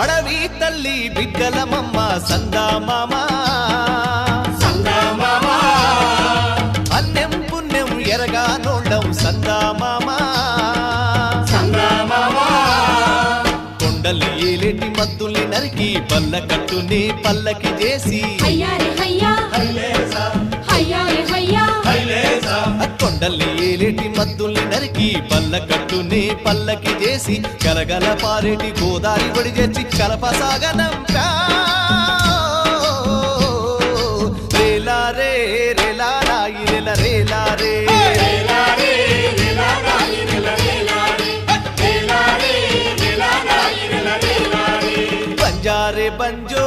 అడవి తల్లి బిడ్డలమమ్మ సందామామ అన్నెం పుణ్యం ఎరగా నోళ్ళం సందామామ కొండలు ఏలేటి మద్దుల్ని నరికి పల్ల కట్టుని పల్లకి చేసి కొండల్ని ఏలేటి మద్దుల్ని నరికి పల్ల కట్టుని పల్లకి చేసి కలగల పారేటి గోదారి ఒడి చేసి కలపసాగనంపా రేలా రే రేలా రాయి రేల రేలా రే బంజారే బంజో